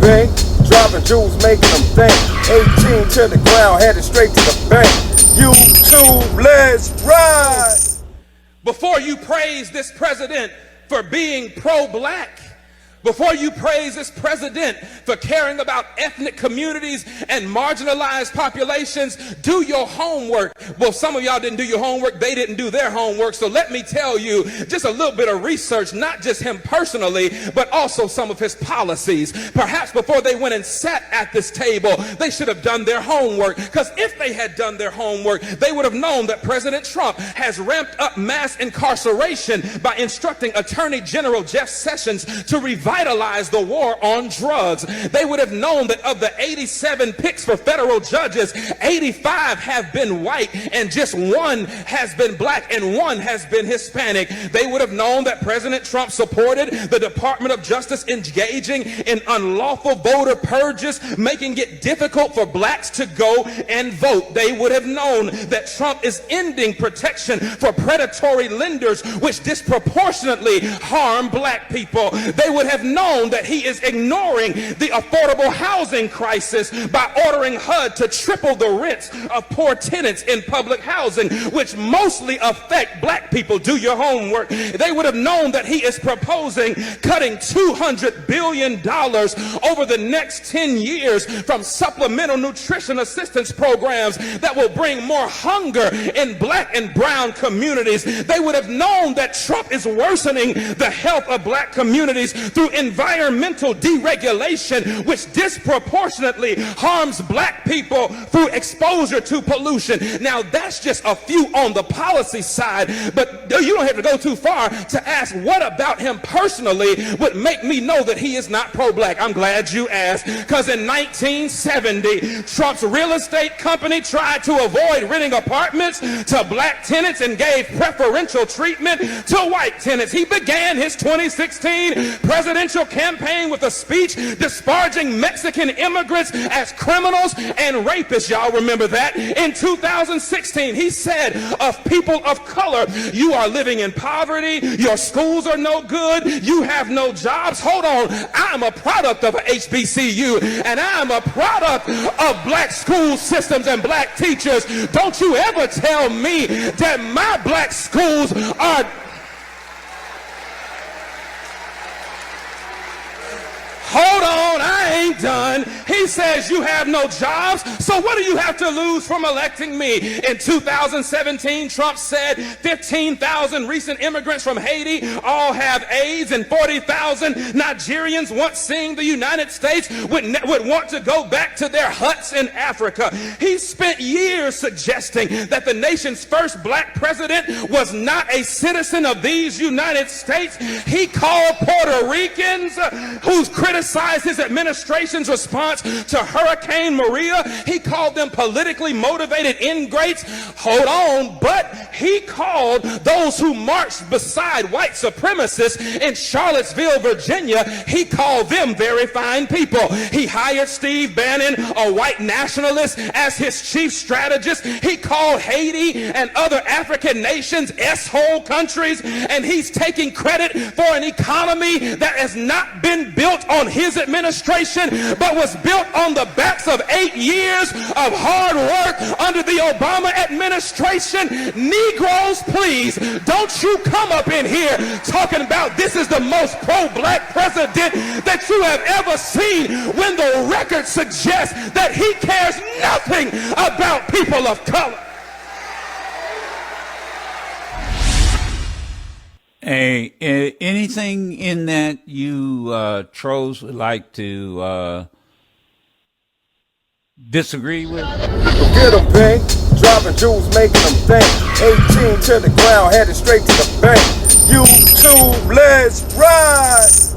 bank, dropping jewels, making them think. 18 to the ground, headed straight to the bank. YouTube, let's ride. Before you praise this president for being pro-black, before you praise this president for caring about ethnic communities and marginalized populations, do your homework. Well, some of y'all didn't do your homework. They didn't do their homework. So let me tell you just a little bit of research, not just him personally, but also some of his policies. Perhaps before they went and sat at this table, they should have done their homework. Because if they had done their homework, they would have known that President Trump has ramped up mass incarceration by instructing Attorney General Jeff Sessions to revitalize the war on drugs. They would have known that of the 87 picks for federal judges, 85 have been white and just one has been black and one has been Hispanic. They would have known that President Trump supported the Department of Justice engaging in unlawful voter purges, making it difficult for blacks to go and vote. They would have known that Trump is ending protection for predatory lenders, which disproportionately harm black people. They would have known that he is ignoring the affordable housing crisis by ordering HUD to triple the rents of poor tenants in public housing, which mostly affect black people. Do your homework. They would have known that he is proposing cutting $200 billion over the next 10 years from supplemental nutrition assistance programs that will bring more hunger in black and brown communities. They would have known that Trump is worsening the health of black communities through environmental deregulation, which disproportionately harms black people through exposure to pollution. Now, that's just a few on the policy side, but you don't have to go too far to ask what about him personally would make me know that he is not pro-black. I'm glad you asked, because in 1970, Trump's real estate company tried to avoid renting apartments to black tenants and gave preferential treatment to white tenants. He began his 2016 presidential campaign with a speech disparaging Mexican immigrants as criminals and rapists. Y'all remember that? In 2016, he said of people of color, you are living in poverty, your schools are no good, you have no jobs. Hold on, I'm a product of a HBCU, and I'm a product of black school systems and black teachers. Don't you ever tell me that my black schools are... Hold on, I ain't done. He says you have no jobs, so what do you have to lose from electing me? In 2017, Trump said 15,000 recent immigrants from Haiti all have AIDS, and 40,000 Nigerians once seeing the United States would want to go back to their huts in Africa. He spent years suggesting that the nation's first black president was not a citizen of these United States. He called Puerto Ricans who's criticized his administration's response to Hurricane Maria. He called them politically motivated ingrates. Hold on, but he called those who marched beside white supremacists in Charlottesville, Virginia, he called them very fine people. He hired Steve Bannon, a white nationalist, as his chief strategist. He called Haiti and other African nations S-hole countries, and he's taking credit for an economy that has not been built on his administration, but was built on the backs of 8 years of hard work under the Obama administration. Negroes, please, don't you come up in here talking about this is the most pro-black president that you have ever seen, when the record suggests that he cares nothing about people of color. Hey, anything in that you trolls would like to disagree with? Get a bank, dropping jewels, making them think. 18 to the ground, headed straight to the bank. YouTube, let's ride.